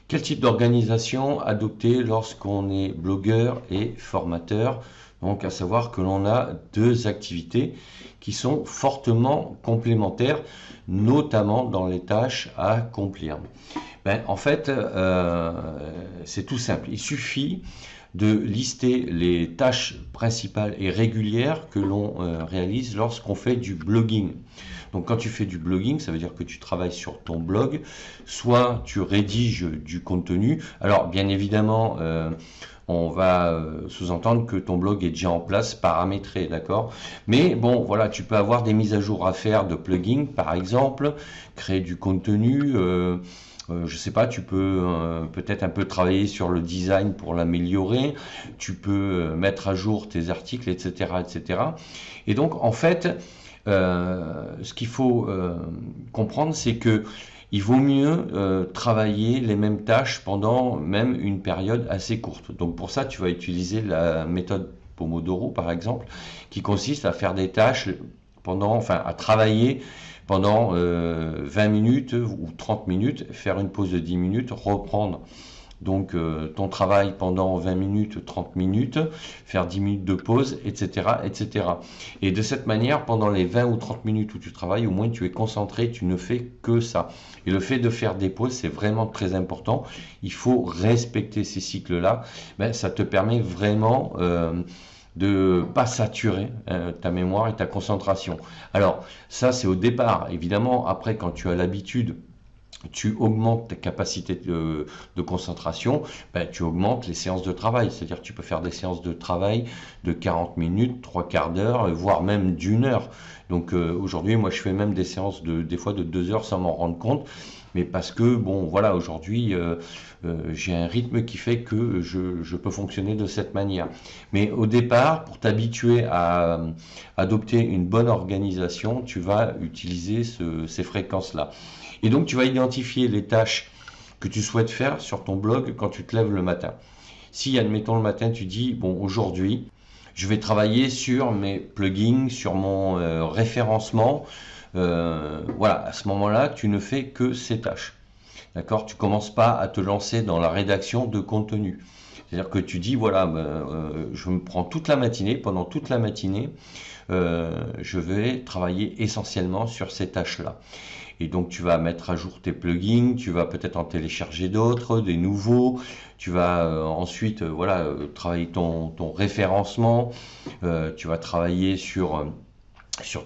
Quel type d'organisation adopter lorsqu'on est blogueur et formateur? Donc, à savoir que l'on a deux activités qui sont fortement complémentaires, notamment dans les tâches à accomplir. En fait, c'est tout simple. Il suffit de lister les tâches principales et régulières que l'on réalise lorsqu'on fait du blogging. Donc quand tu fais du blogging, ça veut dire que tu travailles sur ton blog, soit tu rédiges du contenu. Alors bien évidemment, on va sous-entendre que ton blog est déjà en place, paramétré, d'accord? Mais bon, voilà, tu peux avoir des mises à jour à faire de plugins, par exemple, créer du contenu. Je sais pas, tu peux peut-être un peu travailler sur le design pour l'améliorer, tu peux mettre à jour tes articles, etc., etc. Et donc, en fait, ce qu'il faut comprendre, c'est que il vaut mieux travailler les mêmes tâches pendant même une période assez courte. Donc pour ça, tu vas utiliser la méthode Pomodoro, par exemple, qui consiste à faire des tâches enfin, à travailler pendant 20 minutes ou 30 minutes, faire une pause de 10 minutes, reprendre donc ton travail pendant 20 minutes, 30 minutes, faire 10 minutes de pause, etc., etc. Et de cette manière, pendant les 20 ou 30 minutes où tu travailles, au moins tu es concentré, tu ne fais que ça. Et le fait de faire des pauses, c'est vraiment très important. Il faut respecter ces cycles-là. Ça te permet vraiment de pas saturer ta mémoire et ta concentration. Alors, ça c'est au départ. Évidemment, après, quand tu as l'habitude, tu augmentes tes capacités de concentration, tu augmentes les séances de travail. C'est-à-dire que tu peux faire des séances de travail de 40 minutes, 3/4 d'heure, voire même d'1 heure. Donc aujourd'hui, moi je fais même des séances des fois de 2 heures sans m'en rendre compte. Mais parce que, bon, voilà, aujourd'hui, j'ai un rythme qui fait que je peux fonctionner de cette manière. Mais au départ, pour t'habituer à adopter une bonne organisation, tu vas utiliser ces fréquences-là. Et donc, tu vas identifier les tâches que tu souhaites faire sur ton blog quand tu te lèves le matin. Si, admettons, le matin, tu dis, bon, aujourd'hui, je vais travailler sur mes plugins, sur mon référencement. Voilà, à ce moment-là, tu ne fais que ces tâches. D'accord? Tu commences pas à te lancer dans la rédaction de contenu. C'est-à-dire que tu dis, voilà, je me prends toute la matinée, pendant toute la matinée, je vais travailler essentiellement sur ces tâches-là. Et donc tu vas mettre à jour tes plugins, tu vas peut-être en télécharger d'autres, des nouveaux, tu vas ensuite voilà, travailler ton référencement, tu vas travailler sur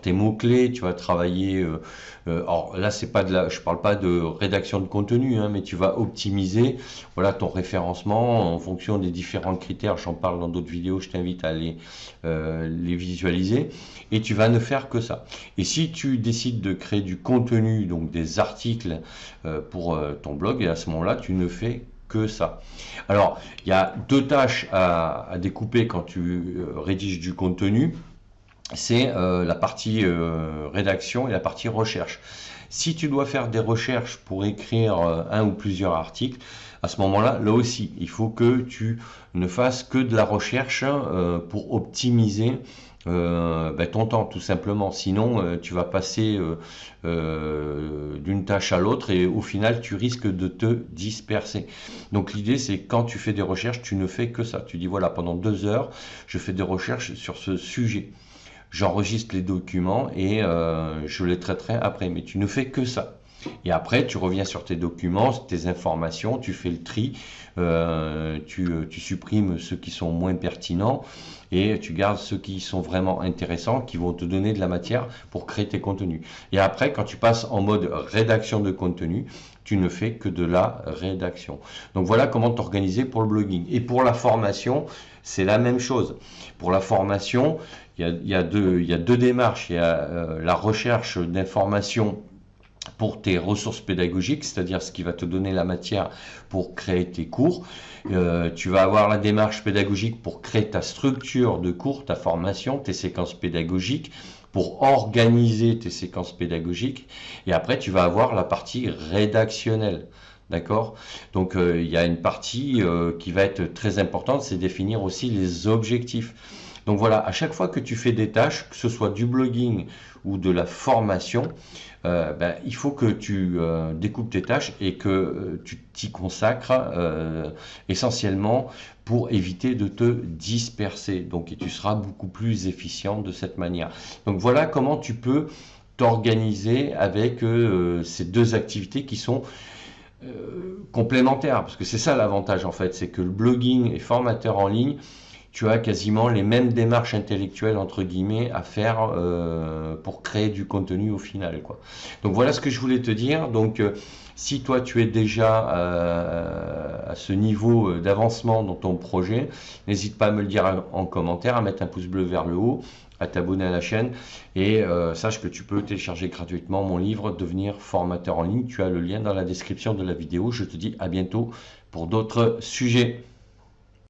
tes mots-clés, tu vas travailler, alors là c'est pas je parle pas de rédaction de contenu, hein, mais tu vas optimiser voilà, ton référencement en fonction des différents critères, j'en parle dans d'autres vidéos, je t'invite à les visualiser, et tu vas ne faire que ça. Et si tu décides de créer du contenu, donc des articles pour ton blog, et à ce moment-là tu ne fais que ça. Alors il y a deux tâches à découper quand tu rédiges du contenu. C'est la partie rédaction et la partie recherche. Si tu dois faire des recherches pour écrire un ou plusieurs articles, à ce moment-là, là aussi, il faut que tu ne fasses que de la recherche pour optimiser ton temps, tout simplement. Sinon, tu vas passer d'une tâche à l'autre et au final, tu risques de te disperser. Donc l'idée, c'est quand tu fais des recherches, tu ne fais que ça. Tu dis, voilà, pendant 2 heures, je fais des recherches sur ce sujet. J'enregistre les documents et je les traiterai après. Mais tu ne fais que ça. Et après, tu reviens sur tes documents, tes informations, tu fais le tri, tu supprimes ceux qui sont moins pertinents et tu gardes ceux qui sont vraiment intéressants, qui vont te donner de la matière pour créer tes contenus. Et après, quand tu passes en mode rédaction de contenu, tu ne fais que de la rédaction. Donc voilà comment t'organiser pour le blogging. Et pour la formation, c'est la même chose. Pour la formation, il y a deux démarches. Il y a la recherche d'informations pour tes ressources pédagogiques, c'est-à-dire ce qui va te donner la matière pour créer tes cours. Tu vas avoir la démarche pédagogique pour créer ta structure de cours, ta formation, tes séquences pédagogiques, pour organiser tes séquences pédagogiques. Et après, tu vas avoir la partie rédactionnelle. D'accord? Donc, il y a une partie qui va être très importante, c'est définir aussi les objectifs. Donc voilà, à chaque fois que tu fais des tâches, que ce soit du blogging ou de la formation, il faut que tu découpes tes tâches et que tu t'y consacres essentiellement pour éviter de te disperser. Donc, et tu seras beaucoup plus efficient de cette manière. Donc voilà comment tu peux t'organiser avec ces deux activités qui sont complémentaires, parce que c'est ça l'avantage en fait, c'est que le blogging et formateur en ligne, tu as quasiment les mêmes démarches intellectuelles entre guillemets à faire pour créer du contenu au final, quoi. Donc voilà ce que je voulais te dire. Donc si toi tu es déjà à ce niveau d'avancement dans ton projet, n'hésite pas à me le dire en commentaire, à mettre un pouce bleu vers le haut, à t'abonner à la chaîne et sache que tu peux télécharger gratuitement mon livre Devenir formateur en ligne. Tu as le lien dans la description de la vidéo. Je te dis à bientôt pour d'autres sujets.